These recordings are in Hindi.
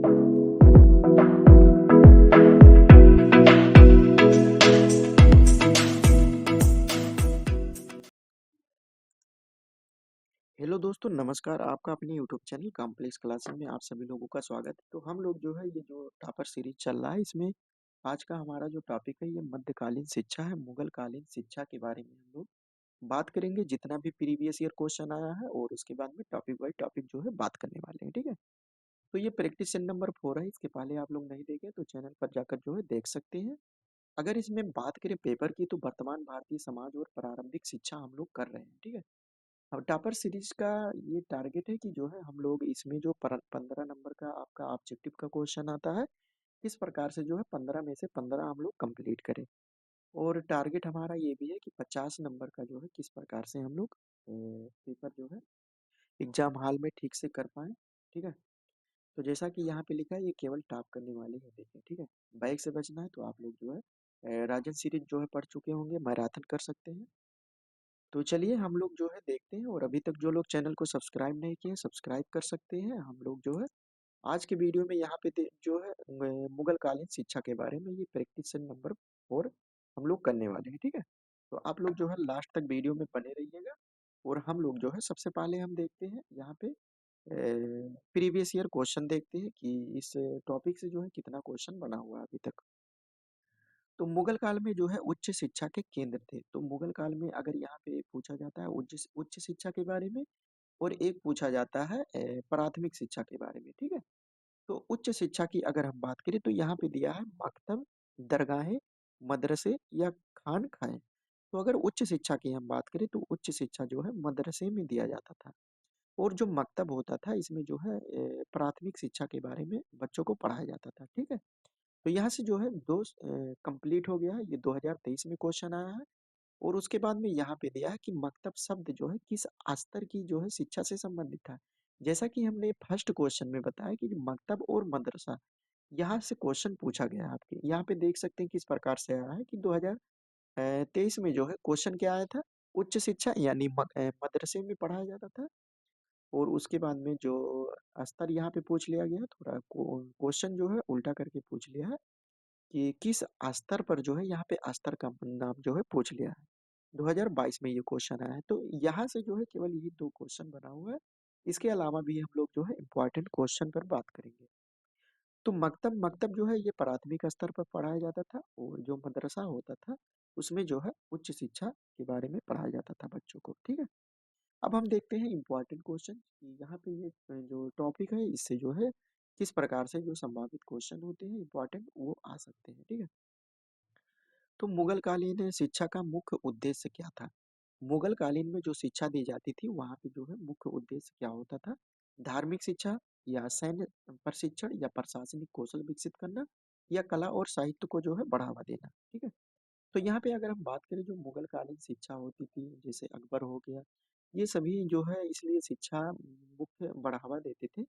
हेलो दोस्तों, नमस्कार। आपका अपने यूट्यूब चैनल कॉम्प्लेक्स क्लासेस में आप सभी लोगों का स्वागत है। तो हम लोग जो है ये जो टॉपर सीरीज चल रहा है, इसमें आज का हमारा जो टॉपिक है ये मध्यकालीन शिक्षा है। मुगल कालीन शिक्षा के बारे में हम लोग बात करेंगे, जितना भी प्रीवियस ईयर क्वेश्चन आया है, और उसके बाद में टॉपिक बाई टॉपिक जो है बात करने वाले हैं। ठीक है, तो ये प्रैक्टिस सेट नंबर 4 है। इसके पहले आप लोग नहीं देखे तो चैनल पर जाकर जो है देख सकते हैं। अगर इसमें बात करें पेपर की, तो वर्तमान भारतीय समाज और प्रारंभिक शिक्षा हम लोग कर रहे हैं। ठीक है, अब टॉपर सीरीज का ये टारगेट है कि जो है हम लोग इसमें जो 15 नंबर का आपका ऑब्जेक्टिव का क्वेश्चन आता है, किस प्रकार से जो है 15 में से 15 हम लोग कंप्लीट करें। और टारगेट हमारा ये भी है कि 50 नंबर का जो है किस प्रकार से हम लोग पेपर जो है एग्जाम हॉल में ठीक से कर पाए। ठीक है, तो जैसा कि यहाँ पे लिखा है, ये केवल टॉप करने वाले हैं। देखिए, ठीक है, बाइक से बचना है तो आप लोग जो है राजन सीरीज जो है पढ़ चुके होंगे, मैराथन कर सकते हैं। तो चलिए हम लोग जो है देखते हैं, और अभी तक जो लोग चैनल को सब्सक्राइब नहीं किए सब्सक्राइब कर सकते हैं। हम लोग जो है आज के वीडियो में यहाँ पे जो है मुगल कालीन शिक्षा के बारे में ये प्रैक्टिस नंबर 4 हम लोग करने वाले हैं। ठीक है, तो आप लोग जो है लास्ट तक वीडियो में बने रहिएगा। और हम लोग जो है सबसे पहले हम देखते हैं यहाँ पे प्रीवियस ईयर क्वेश्चन देखते हैं कि इस टॉपिक से जो है कितना क्वेश्चन बना हुआ है अभी तक। तो मुगल काल में जो है उच्च शिक्षा के केंद्र थे। तो मुगल काल में अगर यहाँ पे पूछा जाता है उच्च उच्च शिक्षा के बारे में, और एक पूछा जाता है प्राथमिक शिक्षा के बारे में। ठीक है, तो उच्च शिक्षा की अगर हम बात करें तो यहाँ पे दिया है मकतब, दरगाहें, मदरसे या खानखाएं। तो अगर उच्च शिक्षा की हम बात करें तो उच्च शिक्षा जो है मदरसे में दिया जाता था। और जो मकतब होता था, इसमें जो है प्राथमिक शिक्षा के बारे में बच्चों को पढ़ाया जाता था। ठीक है, तो यहाँ से जो है दो कंप्लीट हो गया है। ये 2023 में क्वेश्चन आया है। और उसके बाद में यहाँ पे दिया है कि मकतब शब्द जो है किस स्तर की जो है शिक्षा से संबंधित है। जैसा कि हमने फर्स्ट क्वेश्चन में बताया कि मकतब और मदरसा, यहाँ से क्वेश्चन पूछा गया है आपके। यहाँ पे देख सकते हैं किस प्रकार से आया है कि 2023 में जो है क्वेश्चन क्या आया था, उच्च शिक्षा यानी मदरसे में पढ़ाया जाता था। और उसके बाद में जो स्तर यहाँ पे पूछ लिया गया, थोड़ा क्वेश्चन जो है उल्टा करके पूछ लिया है कि किस स्तर पर जो है यहाँ पे स्तर का नाम जो है पूछ लिया है। 2022 में ये क्वेश्चन आया है। तो यहाँ से जो है केवल ये दो क्वेश्चन बना हुआ है। इसके अलावा भी हम लोग जो है इम्पोर्टेंट क्वेश्चन पर बात करेंगे। तो मकतब मकतब जो है ये प्राथमिक स्तर पर पढ़ाया जाता था, और जो मदरसा होता था उसमें जो है उच्च शिक्षा के बारे में पढ़ाया जाता था बच्चों को। ठीक है, अब हम देखते हैं इम्पोर्टेंट क्वेश्चन कि यहाँ पे ये जो टॉपिक है इससे जो है किस प्रकार से जो संभावित क्वेश्चन होते हैं इम्पोर्टेंट वो आ सकते हैं। ठीक है, तो मुगल कालीन शिक्षा का मुख्य उद्देश्य क्या था। मुगल कालीन में जो शिक्षा दी जाती थी वहाँ पे जो है मुख्य उद्देश्य क्या होता था, धार्मिक शिक्षा, या सैन्य प्रशिक्षण, या प्रशासनिक कौशल विकसित करना, या कला और साहित्य को जो है बढ़ावा देना। ठीक है, तो यहाँ पे अगर हम बात करें जो मुगल कालीन शिक्षा होती थी, जैसे अकबर हो गया, ये सभी जो है इसलिए शिक्षा मुख्य बढ़ावा देते थे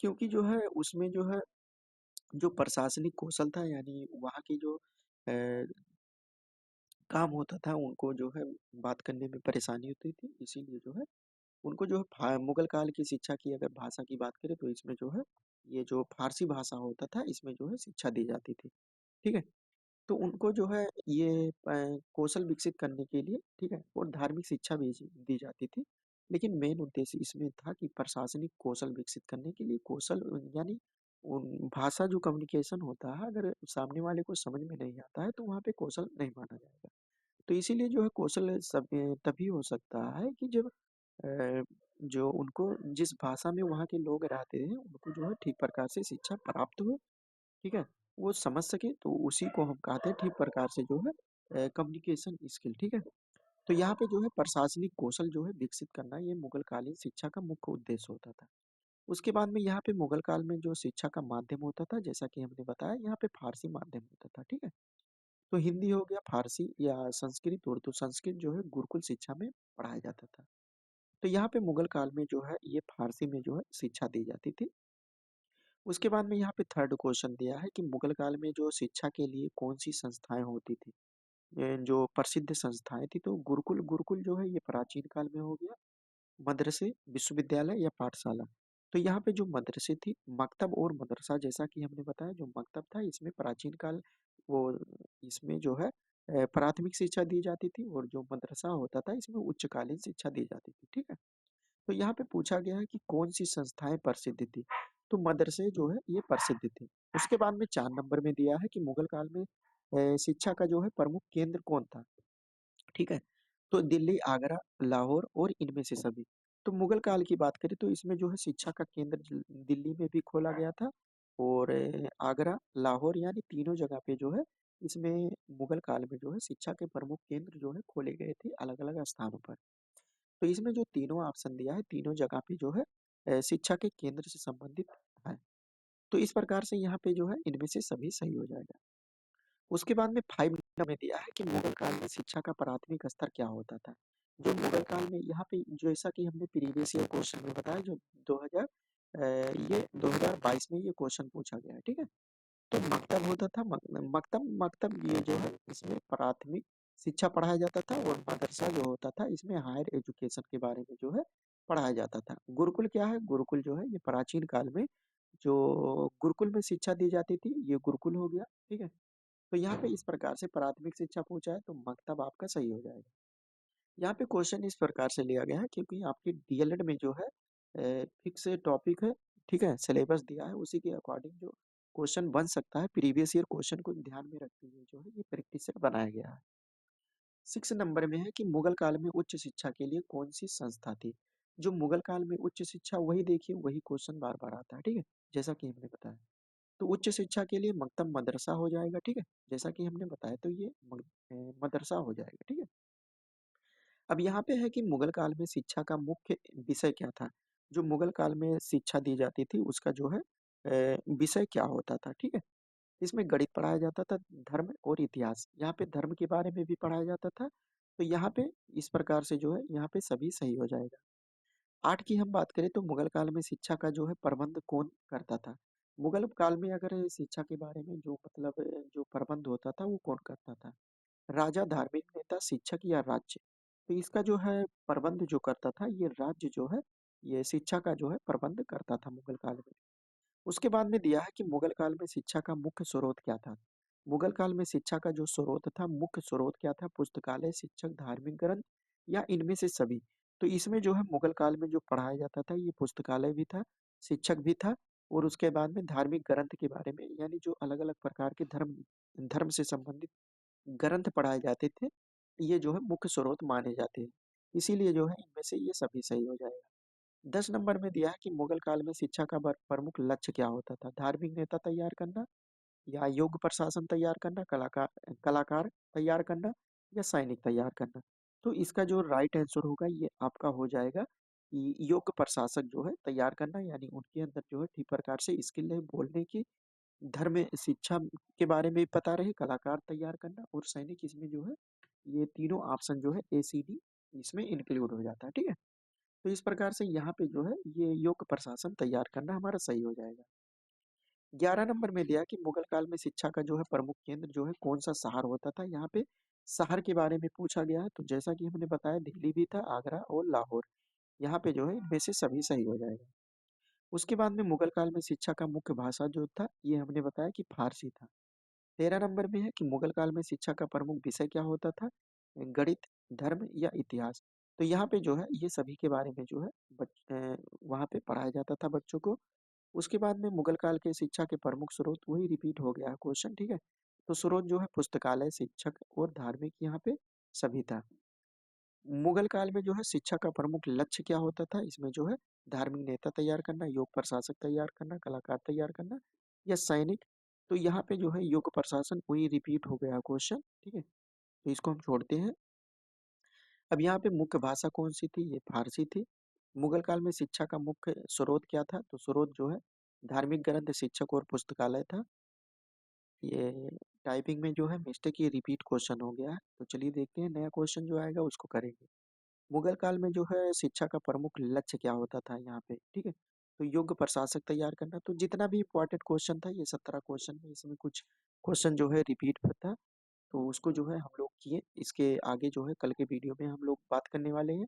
क्योंकि जो है उसमें जो है जो प्रशासनिक कौशल था, यानी वहाँ की जो काम होता था, उनको जो है बात करने में परेशानी होती थी। इसीलिए जो है उनको जो है मुगल काल की शिक्षा की अगर भाषा की बात करें तो इसमें जो है ये जो फारसी भाषा होता था इसमें जो है शिक्षा दी जाती थी। ठीक है, तो उनको जो है ये कौशल विकसित करने के लिए, ठीक है, और धार्मिक शिक्षा भी दी जाती थी। लेकिन मेन उद्देश्य इसमें था कि प्रशासनिक कौशल विकसित करने के लिए कौशल यानी भाषा जो कम्युनिकेशन होता है, अगर सामने वाले को समझ में नहीं आता है तो वहाँ पे कौशल नहीं माना जाएगा। तो इसीलिए जो है कौशल सब तभी हो सकता है कि जब अ, जो उनको जिस भाषा में वहाँ के लोग रहते हैं उनको जो है ठीक प्रकार से शिक्षा प्राप्त हो। ठीक है, वो समझ सके, तो उसी को हम कहते हैं ठीक प्रकार से जो है कम्युनिकेशन स्किल। ठीक है, तो यहाँ पे जो है प्रशासनिक कौशल जो है विकसित करना ये मुगल कालीन शिक्षा का मुख्य उद्देश्य होता था। उसके बाद में यहाँ पे मुगल काल में जो शिक्षा का माध्यम होता था, जैसा कि हमने बताया, यहाँ पे फारसी माध्यम होता था। ठीक है, तो हिंदी हो गया, फारसी या संस्कृत, उर्दू। संस्कृत जो है गुरुकुल शिक्षा में पढ़ाया जाता था। तो यहाँ पे मुगल काल में जो है ये फारसी में जो है शिक्षा दी जाती थी। उसके बाद में यहाँ पे थर्ड क्वेश्चन दिया है कि मुगल काल में जो शिक्षा के लिए कौन सी संस्थाएं होती थी। जो प्रसिद्ध संस्थाएं थी, तो गुरुकुल गुरुकुल जो है ये प्राचीन काल में हो गया, मदरसे, विश्वविद्यालय या पाठशाला। तो यहाँ पे जो मदरसे थी, मकतब और मदरसा, जैसा कि हमने बताया, जो मकतब था इसमें प्राचीन काल वो इसमें जो है प्राथमिक शिक्षा दी जाती थी, और जो मदरसा होता था इसमें उच्चकालीन शिक्षा दी जाती थी। ठीक है। तो यहाँ पे पूछा गया है कि कौन सी संस्थाएं प्रसिद्ध थी। तो मदरसे जो है ये प्रसिद्ध थे। उसके बाद में 4 नंबर में दिया है कि मुगल काल में शिक्षा का जो है प्रमुख केंद्र कौन था। ठीक है। तो दिल्ली, आगरा, लाहौर और इनमें से सभी। तो मुगल काल की बात करें तो इसमें जो है शिक्षा का केंद्र दिल्ली में भी खोला गया था, और आगरा, लाहौर, यानी तीनों जगह पे जो है इसमें मुगल काल में जो है शिक्षा के प्रमुख केंद्र जो है खोले गए थे अलग अलग स्थानों पर। तो इसमें जो तीनों ऑप्शन दिया है, तीनों जगह पे जो है शिक्षा के केंद्र से संबंधित है। तो इस प्रकार से यहाँ पे जो है इनमें से सभी सही हो जाएगा। उसके बाद में 5 नंबर में दिया है कि मुगल काल में शिक्षा का प्राथमिक स्तर क्या होता था। जो मुगल काल में यहाँ पे जैसा कि हमने प्रीवियस ईयर क्वेश्चन में बताया, जो 2000 ये 2022 में ये क्वेश्चन पूछा गया है। ठीक है। तो मकतब होता था, मकतब मकतब ये जो है इसमें प्राथमिक शिक्षा पढ़ाया जाता था, और मदरसा जो होता था इसमें हायर एजुकेशन के बारे में जो है पढ़ाया जाता था। गुरुकुल क्या है? गुरुकुल जो है ये प्राचीन काल में जो गुरुकुल में शिक्षा दी जाती थी, ये गुरुकुल हो गया। ठीक है। तो यहाँ पे इस प्रकार से प्राथमिक शिक्षा पूछा है, तो मकतब आपका सही हो जाएगा। यहाँ पे क्वेश्चन इस प्रकार से लिया गया है क्योंकि आपके डीएलएड में जो है फिक्स टॉपिक है। ठीक है। सिलेबस दिया है, उसी के अकॉर्डिंग जो क्वेश्चन बन सकता है, प्रीवियस ईयर क्वेश्चन को ध्यान में रखते हुए जो है ये प्रैक्टिस सेट बनाया गया है। 6 नंबर में है कि मुगल काल में उच्च शिक्षा के लिए कौन सी संस्था थी। जो मुगल काल में उच्च शिक्षा, वही देखिए वही क्वेश्चन बार बार आता है। ठीक है। जैसा कि हमने बताया, तो उच्च शिक्षा के लिए मकतब मदरसा हो जाएगा। ठीक है। जैसा कि हमने बताया, तो ये मदरसा हो जाएगा। ठीक है। अब यहाँ पे है कि मुगल काल में शिक्षा का मुख्य विषय क्या था। जो मुगल काल में शिक्षा दी जाती थी उसका जो है विषय क्या होता था। ठीक है। इसमें गणित पढ़ाया जाता था, धर्म और इतिहास। यहाँ पे धर्म के बारे में भी पढ़ाया जाता था। तो यहाँ पे इस प्रकार से जो है यहाँ पे सभी सही हो जाएगा। 8 की हम बात करें तो मुगल काल में शिक्षा का जो है प्रबंध कौन करता था। मुगल काल में अगर शिक्षा के बारे में जो मतलब जो प्रबंध होता था वो कौन करता था। राजा, धार्मिक नेता, शिक्षक या राज्य। तो इसका जो है प्रबंध जो करता था ये राज्य जो है ये शिक्षा का जो है प्रबंध करता था मुगल काल में। उसके बाद में दिया है कि मुगल काल में शिक्षा का मुख्य स्रोत क्या था। मुगल काल में शिक्षा का जो स्रोत था, मुख्य स्रोत क्या था? पुस्तकालय, शिक्षक, धार्मिक ग्रंथ, या इनमें से सभी। तो इसमें जो है मुगल काल में जो पढ़ाया जाता था ये पुस्तकालय भी था, शिक्षक भी था, और उसके बाद में धार्मिक ग्रंथ के बारे में, यानी जो अलग अलग प्रकार के धर्म धर्म से संबंधित ग्रंथ पढ़ाए जाते थे, ये जो है मुख्य स्रोत माने जाते हैं। इसीलिए जो है इनमें से ये सभी सही हो जाएगा। 10 नंबर में दिया है कि मुगल काल में शिक्षा का प्रमुख लक्ष्य क्या होता था। धार्मिक नेता तैयार करना, या योग्य प्रशासन तैयार करना, कलाकार कलाकार तैयार करना, या सैनिक तैयार करना। तो इसका जो राइट आंसर होगा ये आपका हो जाएगा कि योग्य प्रशासक जो है तैयार करना, यानी उनके अंदर जो है ठीक प्रकार से स्किल है बोलने की, धर्म शिक्षा के बारे में पता रहे, कलाकार तैयार करना, और सैनिक। इसमें जो है ये तीनों ऑप्शन जो है ACD इसमें इंक्लूड हो जाता है। ठीक है। तो इस प्रकार से यहाँ पे जो है ये योग्य प्रशासन तैयार करना हमारा सही हो जाएगा। 11 नंबर में दिया कि मुगल काल में शिक्षा का जो है प्रमुख केंद्र जो है कौन सा शहर होता था। यहाँ पे शहर के बारे में पूछा गया है, तो जैसा कि हमने बताया दिल्ली भी था, आगरा और लाहौर। यहाँ पे जो है इनमें से सभी सही हो जाएगा। उसके बाद में मुगल काल में शिक्षा का मुख्य भाषा जो था ये हमने बताया कि फारसी था। 13 नंबर में है कि मुगल काल में शिक्षा का प्रमुख विषय क्या होता था। गणित, धर्म या इतिहास। तो यहाँ पे जो है ये सभी के बारे में जो है वहाँ पे पढ़ाया जाता था बच्चों को। उसके बाद में मुगल काल के शिक्षा के प्रमुख स्रोत वही रिपीट हो गया है क्वेश्चन। ठीक है। तो स्रोत जो है पुस्तकालय, शिक्षक और धार्मिक यहाँ पे सभी था। मुगल काल में जो है शिक्षा का प्रमुख लक्ष्य क्या होता था। इसमें जो है धार्मिक नेता तैयार करना, योग प्रशासक तैयार करना, कलाकार तैयार करना, या सैनिक। तो यहाँ पे जो है योग प्रशासन वही रिपीट हो गया क्वेश्चन। ठीक है। तो इसको हम छोड़ते हैं। अब यहाँ पे मुख्य भाषा कौन सी थी? ये फारसी थी। मुगल काल में शिक्षा का मुख्य स्रोत क्या था? तो स्रोत जो है धार्मिक ग्रंथ, शिक्षक और पुस्तकालय था। ये टाइपिंग में जो है मिस्टेक, ये रिपीट क्वेश्चन हो गया है। तो चलिए देखते हैं नया क्वेश्चन जो आएगा उसको करेंगे। मुगल काल में जो है शिक्षा का प्रमुख लक्ष्य क्या होता था यहाँ पे। ठीक है। तो योग्य प्रशासक तैयार करना। तो जितना भी इम्पोर्टेंट क्वेश्चन था ये 17 क्वेश्चन में इसमें कुछ क्वेश्चन जो है रिपीट था, तो उसको जो है हम लोग किए। इसके आगे जो है कल के वीडियो में हम लोग बात करने वाले हैं।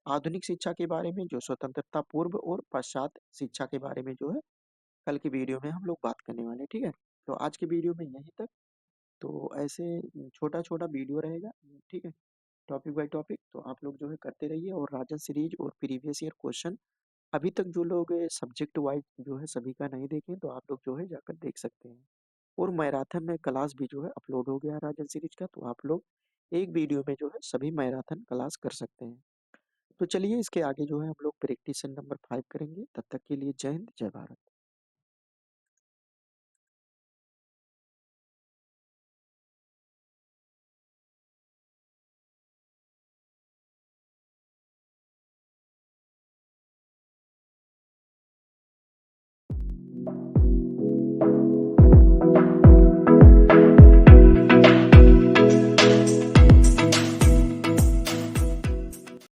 आधुनिक शिक्षा के बारे में, जो स्वतंत्रता पूर्व और पश्चात शिक्षा के बारे में जो है कल की वीडियो में हम लोग बात करने वाले हैं, ठीक है? तो आज की वीडियो में यहीं तक। तो ऐसे छोटा-छोटा वीडियो रहेगा, ठीक है? टॉपिक बाय टॉपिक, तो आप लोग जो है करते रहिए। और राजन सीरीज और प्रीवियस ईयर क्वेश्चन अभी तक जो लोग सब्जेक्ट वाइज जो है सभी का नहीं देखे, तो आप लोग जो है जाकर देख सकते हैं। और मैराथन में क्लास भी जो है अपलोड हो गया है राजन सीरीज का, तो आप लोग एक वीडियो में जो है सभी मैराथन क्लास कर सकते हैं। तो चलिए इसके आगे जो है हम लोग प्रैक्टिस नंबर 5 करेंगे। तब तक के लिए जय हिंद, जय भारत।